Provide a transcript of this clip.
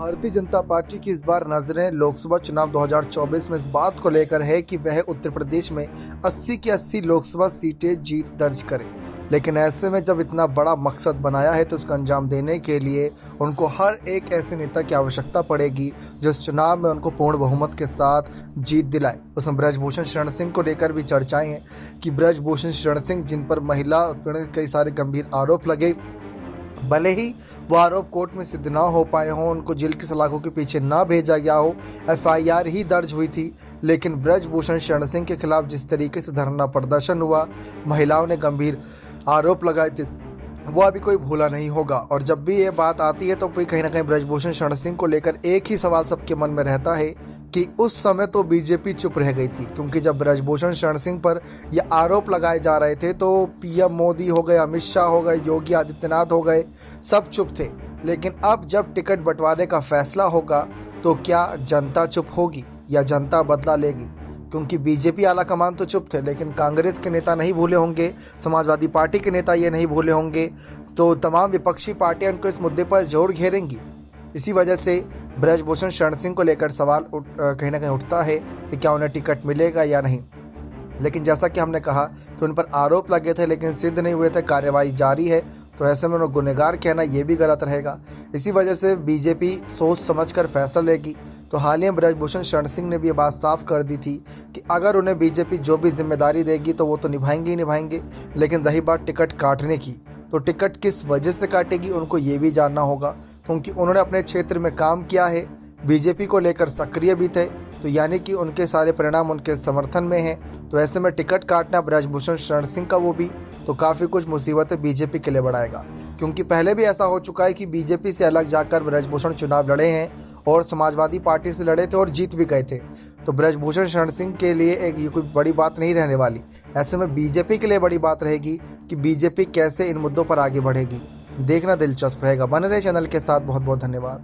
Bharatiya Janata party की इस बार नजरें लोकसभा चुनाव 2024 में इस बात को लेकर है कि वह उत्तर प्रदेश में 80 की 80 लोकसभा सीटें जीत दर्ज करे। लेकिन ऐसे में जब इतना बड़ा मकसद बनाया है तो उसका अंजाम देने के लिए उनको हर एक ऐसे नेता की आवश्यकता पड़ेगी जो इस चुनाव में उनको पूर्ण बहुमत के साथ जीत दिलाए। उसमें ब्रजभूषण शरण सिंह को लेकर भी चर्चाएं हैं कि ब्रजभूषण शरण सिंह, जिन पर महिला उत्पीड़न कई सारे गंभीर आरोप लगे, भले ही वो आरोप कोर्ट में सिद्ध ना हो पाए हों, उनको जेल की सलाखों के पीछे ना भेजा गया हो, एफआईआर ही दर्ज हुई थी, लेकिन ब्रजभूषण शरण सिंह के खिलाफ जिस तरीके से धरना प्रदर्शन हुआ, महिलाओं ने गंभीर आरोप लगाए थे, वो अभी कोई भूला नहीं होगा। और जब भी ये बात आती है तो कोई कहीं ना कहीं ब्रजभूषण शरण सिंह को लेकर एक ही सवाल सबके मन में रहता है कि उस समय तो बीजेपी चुप रह गई थी, क्योंकि जब ब्रजभूषण शरण सिंह पर ये आरोप लगाए जा रहे थे तो पीएम मोदी हो गए, अमित शाह हो गए, योगी आदित्यनाथ हो गए, सब चुप थे। लेकिन अब जब टिकट बंटवारे का फैसला होगा तो क्या जनता चुप होगी या जनता बदला लेगी? क्योंकि बीजेपी आला कमान तो चुप थे, लेकिन कांग्रेस के नेता नहीं भूले होंगे, समाजवादी पार्टी के नेता ये नहीं भूले होंगे, तो तमाम विपक्षी पार्टियां उनको इस मुद्दे पर जोर घेरेंगी। इसी वजह से ब्रजभूषण शरण सिंह को लेकर सवाल कहीं ना कहीं उठता है कि क्या उन्हें टिकट मिलेगा या नहीं। लेकिन जैसा कि हमने कहा कि उन पर आरोप लगे थे लेकिन सिद्ध नहीं हुए थे, कार्रवाई जारी है, तो ऐसे में उन्हें गुनहगार कहना ये भी गलत रहेगा। इसी वजह से बीजेपी सोच समझकर फैसला लेगी। तो हाल ही में ब्रजभूषण शरण सिंह ने भी ये बात साफ कर दी थी कि अगर उन्हें बीजेपी जो भी जिम्मेदारी देगी तो वो तो निभाएंगे ही निभाएंगे, लेकिन रही बात टिकट काटने की, तो टिकट किस वजह से काटेगी उनको ये भी जानना होगा, क्योंकि उन्होंने अपने क्षेत्र में काम किया है, बीजेपी को लेकर सक्रिय भी थे, तो यानी कि उनके सारे परिणाम उनके समर्थन में हैं। तो ऐसे में टिकट काटना ब्रजभूषण शरण सिंह का वो भी तो काफ़ी कुछ मुसीबतें बीजेपी के लिए बढ़ाएगा, क्योंकि पहले भी ऐसा हो चुका है कि बीजेपी से अलग जाकर ब्रजभूषण चुनाव लड़े हैं और समाजवादी पार्टी से लड़े थे और जीत भी गए थे। तो ब्रजभूषण शरण सिंह के लिए ये कोई बड़ी बात नहीं रहने वाली। ऐसे में बीजेपी के लिए बड़ी बात रहेगी कि बीजेपी कैसे इन मुद्दों पर आगे बढ़ेगी। देखना दिलचस्प रहेगा। बने रहे चैनल के साथ। बहुत बहुत धन्यवाद।